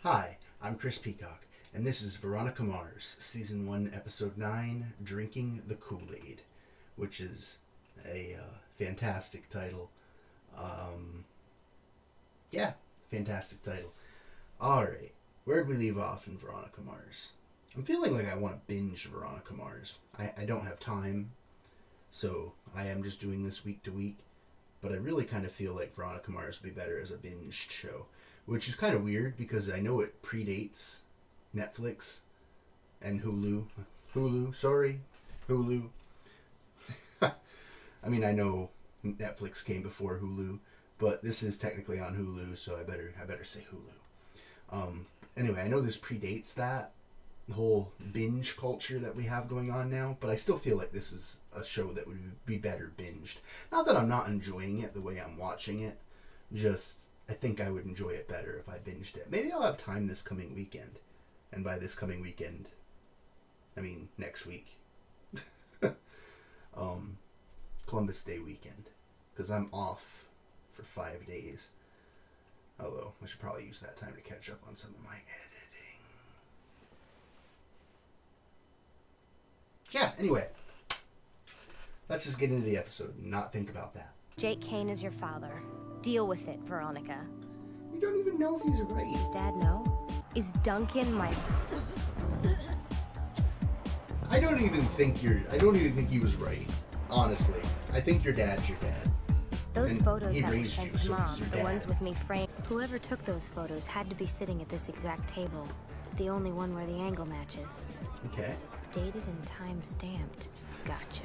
Hi, I'm Chris Peacock, and this is Veronica Mars, Season 1, Episode 9, Drinking the Kool-Aid, which is a fantastic title. Fantastic title. Alright, where'd we leave off in Veronica Mars? I'm feeling like I want to binge Veronica Mars. I don't have time, so I am just doing this week to week, but I really kind of feel like Veronica Mars would be better as a binged show. Which is kind of weird because I know it predates Netflix and Hulu. Hulu. I mean, I know Netflix came before Hulu, but this is technically on Hulu, so I better say Hulu. Anyway, I know this predates that, the whole binge culture that we have going on now, but I still feel like this is a show that would be better binged. Not that I'm not enjoying it the way I'm watching it, just I think I would enjoy it better if I binged it. Maybe I'll have time this coming weekend. And by this coming weekend, I mean next week. Columbus Day weekend. Because I'm off for 5 days. Although, I should probably use that time to catch up on some of my editing. Yeah, anyway. Let's just get into the episode and not think about that. Jake Kane is your father. Deal with it, Veronica. You don't even know if he's right. Does Dad know? Is Duncan my... I don't even think he was right. Honestly. I think your dad's your dad. Those and photos he that were raised sent you, to so Mom, he's your the dad. ones with me framed. Whoever took those photos had to be sitting at this exact table. It's the only one where the angle matches. Okay. Dated and time-stamped. Gotcha.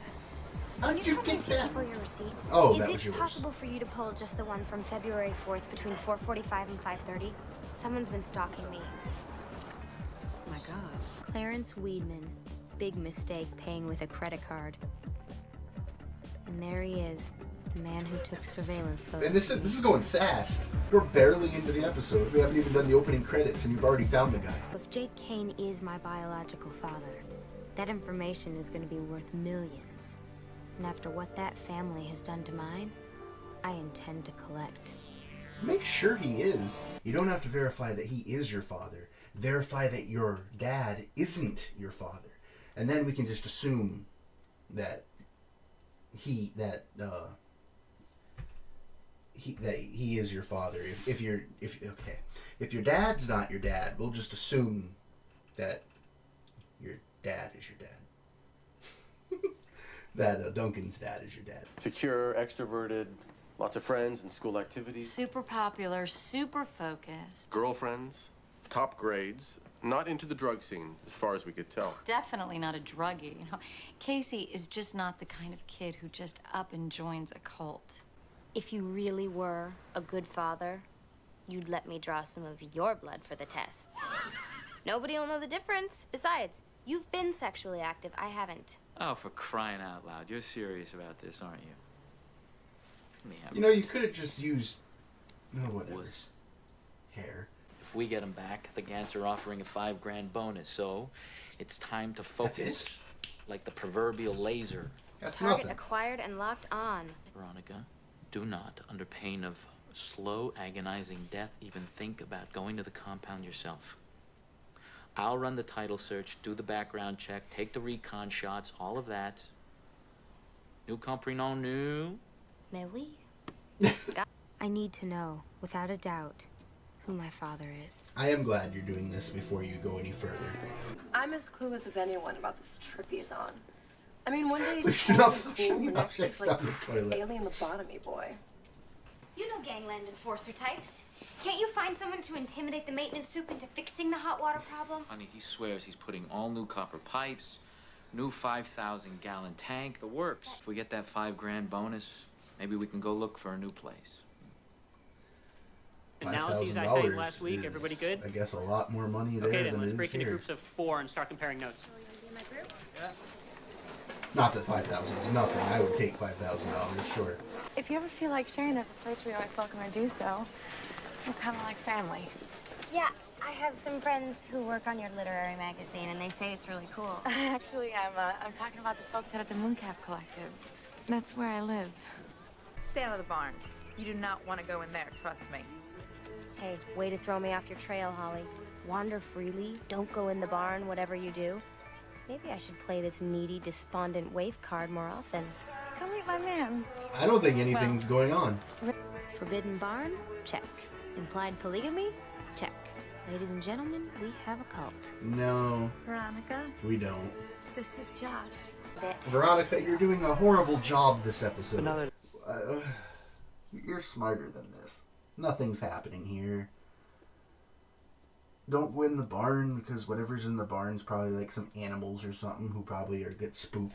How did you get that? People your receipts? Oh, that was yours. Is it possible for you to pull just the ones from February 4th between 4:45 and 5:30? Someone's been stalking me. Oh my God. Clarence Weedman. Big mistake paying with a credit card. And there he is, the man who took surveillance photos. And this is going fast. We're barely into the episode. We haven't even done the opening credits, and you've already found the guy. If Jake Kane is my biological father, that information is going to be worth millions. And after what that family has done to mine, I intend to collect. Make sure he is. You don't have to verify that he is your father. Verify that your dad isn't your father. And then we can just assume that he is your father. If your dad's not your dad, we'll just assume that your dad is your dad. That Duncan's dad is your dad. Secure, extroverted, lots of friends and school activities. Super popular, super focused. Girlfriends, top grades, not into the drug scene, as far as we could tell. Definitely not a druggie. You know, Casey is just not the kind of kid who just up and joins a cult. If you really were a good father, you'd let me draw some of your blood for the test. Nobody will know the difference. Besides, you've been sexually active. I haven't. Oh, for crying out loud. You're serious about this, aren't you? Let me have You know, you could have just used... whatever. Wuss. Hair. If we get him back, the Gants are offering a $5,000 bonus, so it's time to focus. That's it? Like the proverbial laser. That's Target nothing. acquired and locked on. Veronica, do not, under pain of slow, agonizing death, even think about going to the compound yourself. I'll run the title search, do the background check, take the recon shots, all of that. Nous comprenons nous? Mais oui. I need to know, without a doubt, who my father is. I am glad you're doing this before you go any further. I'm as clueless as anyone about this trip he's on. I mean, one day he's Please cool, shut the up, next shakes he's like down the toilet. alien lobotomy boy. You know gangland enforcer types. Can't you find someone to intimidate the maintenance soup into fixing the hot water problem? Honey, he swears he's putting all new copper pipes, new 5,000-gallon tank, the works. If we get that $5,000 bonus, maybe we can go look for a new place. Analyses I $5,000 cited last week, everybody good? I guess a lot more money there Okay, than then let's it break is into here. groups of 4 and start comparing notes. Not that 5,000 is nothing. I would take $5,000, sure. If you ever feel like sharing, there's a place where you're always welcome to do so. We're kind of like family. Yeah, I have some friends who work on your literary magazine, and they say it's really cool. Actually, I'm talking about the folks out at the Mooncalf Collective. That's where I live. Stay out of the barn. You do not want to go in there, trust me. Hey, way to throw me off your trail, Holly. Wander freely, don't go in the barn, whatever you do. Maybe I should play this needy, despondent waif card more often. Come meet my man. I don't think anything's going on. Forbidden barn? Check. Implied polygamy? Check. Ladies and gentlemen, we have a cult. No, Veronica, we don't. this is Josh. Veronica, you're doing a horrible job this episode. You're smarter than this. Nothing's happening here. Don't go in the barn, because whatever's in the barn's probably like some animals or something who probably get spooked.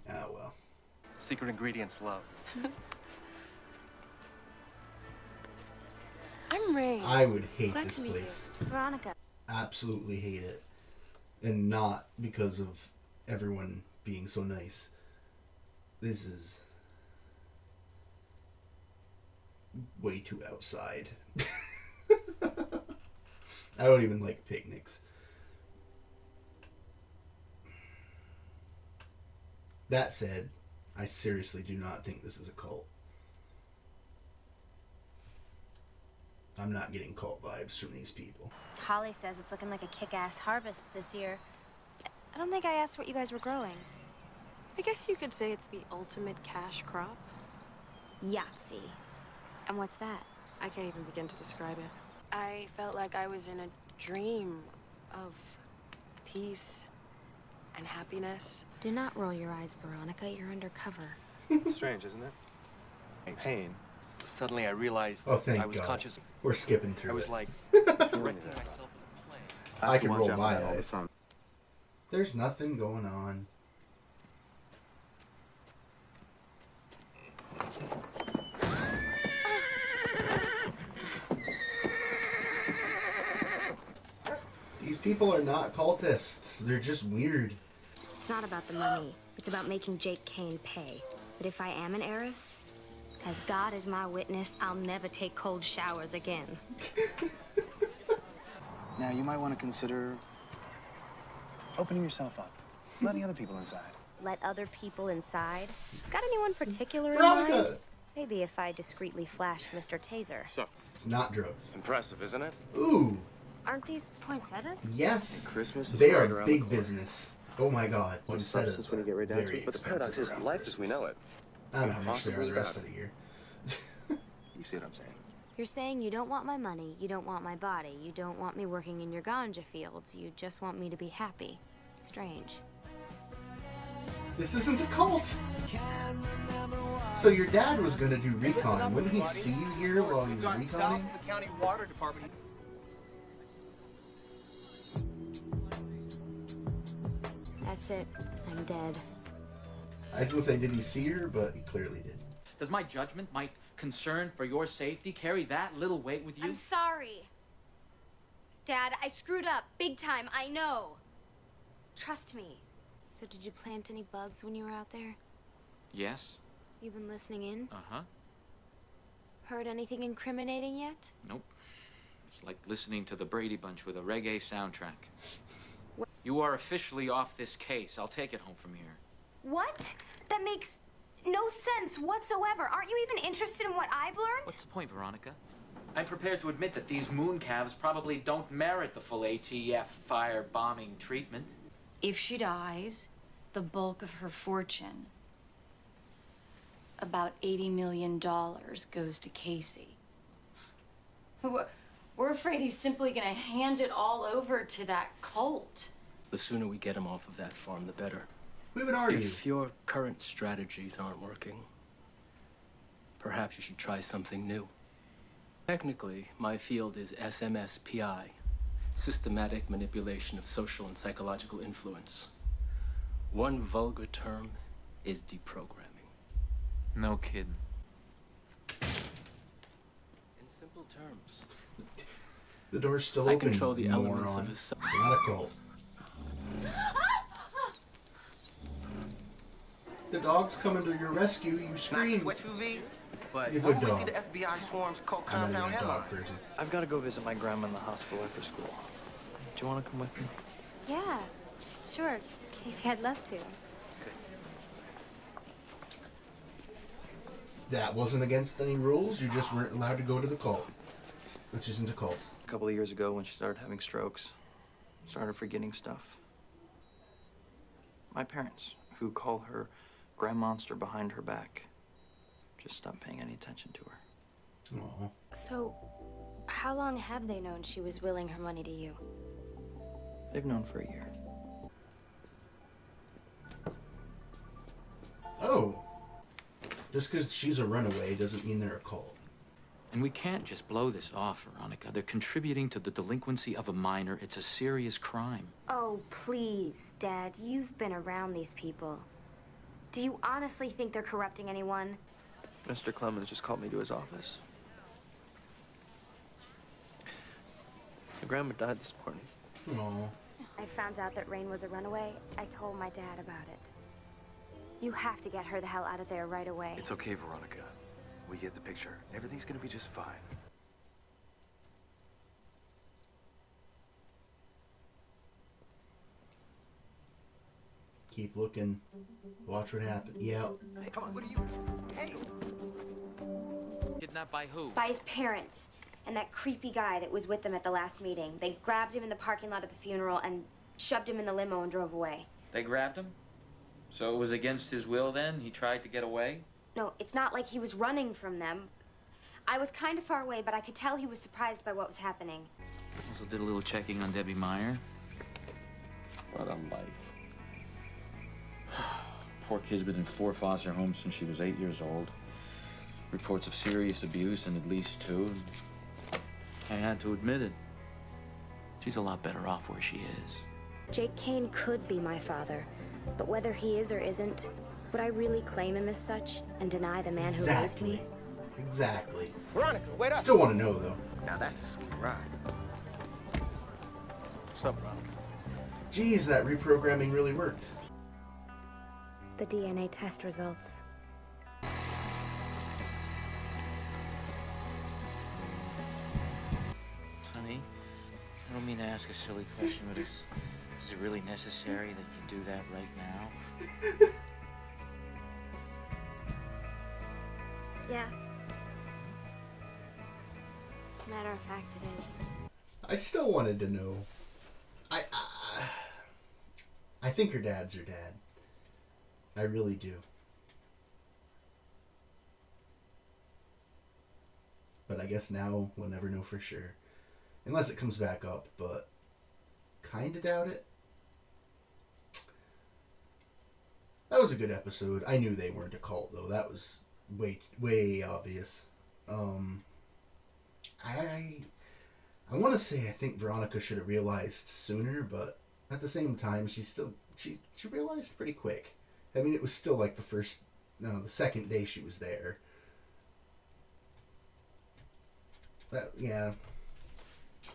Ah, well. Secret ingredients, love. I'm Ray. I would hate Glad this to meet you. place. Veronica. Absolutely hate it. And not because of everyone being so nice. This is way too outside. I don't even like picnics. That said, I seriously do not think this is a cult. I'm not getting cult vibes from these people. Holly says it's looking like a kick-ass harvest this year. I don't think I asked what you guys were growing. I guess you could say it's the ultimate cash crop. Yahtzee. And what's that? I can't even begin to describe it. I felt like I was in a dream of peace and happiness. Do not roll your eyes, Veronica. You're undercover. Strange, isn't it? Pain. Suddenly I realized Oh, thank I was God. conscious. We're skipping I through was it. like directing myself in the play. I can roll my eyes. There's nothing going on. These people are not cultists. They're just weird. It's not about the money. It's about making Jake Kane pay. But if I am an heiress, as God is my witness, I'll never take cold showers again. Now, you might want to consider opening yourself up, letting other people inside. Let other people inside? Got anyone particular in Veronica! mind? Maybe if I discreetly flash Mr. Taser. So It's not drugs. impressive, isn't it? Ooh, Aren't these poinsettias? yes. Christmas is They right are around the big corner. business. Oh my God. Poinsettias Substance when are you get right down to very it, but the expensive paradox is around life Christmas. as we know it. I don't know how much they are Possibly the rest bad. of the year. You see what I'm saying? You're saying you don't want my money, you don't want my body, you don't want me working in your ganja fields, you just want me to be happy. Strange. This isn't a cult. So your dad was gonna do recon. Wouldn't he see you here while he's reconning? The county water department. That's it. I'm dead. I was gonna say, did he see her? But he clearly did. Does my judgment, my concern for your safety carry that little weight with you? I'm sorry. Dad, I screwed up. Big time, I know. Trust me. So did you plant any bugs when you were out there? Yes. You been listening in? Uh-huh. Heard anything incriminating yet? Nope. It's like listening to the Brady Bunch with a reggae soundtrack. You are officially off this case. I'll take it home from here. What? That makes no sense whatsoever. Aren't you even interested in what I've learned? What's the point, Veronica? I'm prepared to admit that these moon calves probably don't merit the full ATF fire-bombing treatment. If she dies, the bulk of her fortune, about $80 million, goes to Casey. We're afraid he's simply gonna hand it all over to that cult. The sooner we get him off of that farm, the better. Who even are you? If your current strategies aren't working, perhaps you should try something new. Technically, my field is SMSPI, systematic manipulation of social and psychological influence. One vulgar term is deprogramming. No kidding. In simple terms, The door's still I open. control the elements moron. of his. It's not a cult. The dog's coming to your rescue. You scream. What you be? But You're a when good we dog. see the FBI swarms coke I'm not compound even a headline. dog person. I've got to go visit my grandma in the hospital after school. Do you want to come with me? Yeah, sure. Casey, I'd love to. that wasn't against any rules. You just weren't allowed to go to the cult, which isn't a cult. A couple of years ago when she started having strokes, started forgetting stuff. My parents, who call her Grand Monster behind her back, just stopped paying any attention to her. Aww. So, how long have they known she was willing her money to you? They've known for a year. Oh. Just because she's a runaway doesn't mean they're a cult. And we can't just blow this off, Veronica. They're contributing to the delinquency of a minor. It's a serious crime. Oh, please, Dad. You've been around these people. Do you honestly think they're corrupting anyone? Mr. Clemens just called me to his office. My grandma died this morning. Aww. I found out that Rain was a runaway. I told my dad about it. You have to get her the hell out of there right away. It's okay, Veronica. We get the picture. Everything's gonna be just fine. Keep looking. Watch what happens. Yeah. Hey, come on, what are you? Hey! Kidnapped by who? By his parents and that creepy guy that was with them at the last meeting. They grabbed him in the parking lot at the funeral and shoved him in the limo and drove away. They grabbed him? So it was against his will then? He tried to get away? No, it's not like he was running from them. I was kind of far away, but I could tell he was surprised by what was happening. Also did a little checking on Debbie Meyer. What a life. Poor kid's been in 4 foster homes since she was 8 years old. Reports of serious abuse in at least 2. I had to admit it. She's a lot better off where she is. Jake Kane could be my father, but whether he is or isn't, would I really claim him as such and deny the man who raised me? Exactly. Veronica, wait up. Still want to know, though. Now that's a sweet ride. What's up, Veronica? Geez, that reprogramming really worked. The DNA test results. Honey, I don't mean to ask a silly question, but is it really necessary that you do that right now? Yeah. As a matter of fact, it is. I still wanted to know. I think her dad's her dad. I really do. But I guess now we'll never know for sure. Unless it comes back up, but kinda doubt it. That was a good episode. I knew they weren't a cult, though. That was way obvious. I want to say I think Veronica should have realized sooner, but at the same time, she realized pretty quick. I mean, it was still like the second day she was there. Yeah.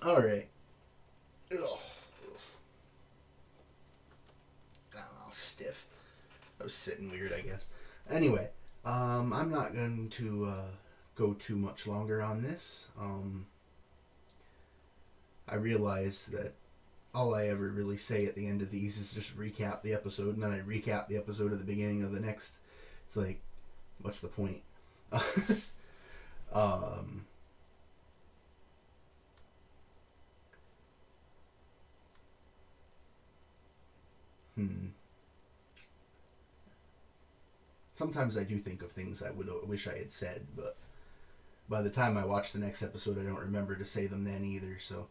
All right. Ugh. I don't know, stiff. I was sitting weird, I guess. Anyway, I'm not going to go too much longer on this. I realize that all I ever really say at the end of these is just recap the episode, and then I recap the episode at the beginning of the next. It's like, what's the point? Sometimes I do think of things I wish I had said, but by the time I watch the next episode, I don't remember to say them then either, so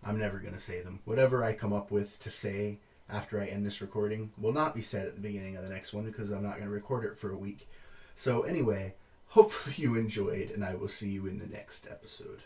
I'm never going to say them. Whatever I come up with to say after I end this recording will not be said at the beginning of the next one, because I'm not going to record it for a week. So anyway, hopefully you enjoyed, and I will see you in the next episode.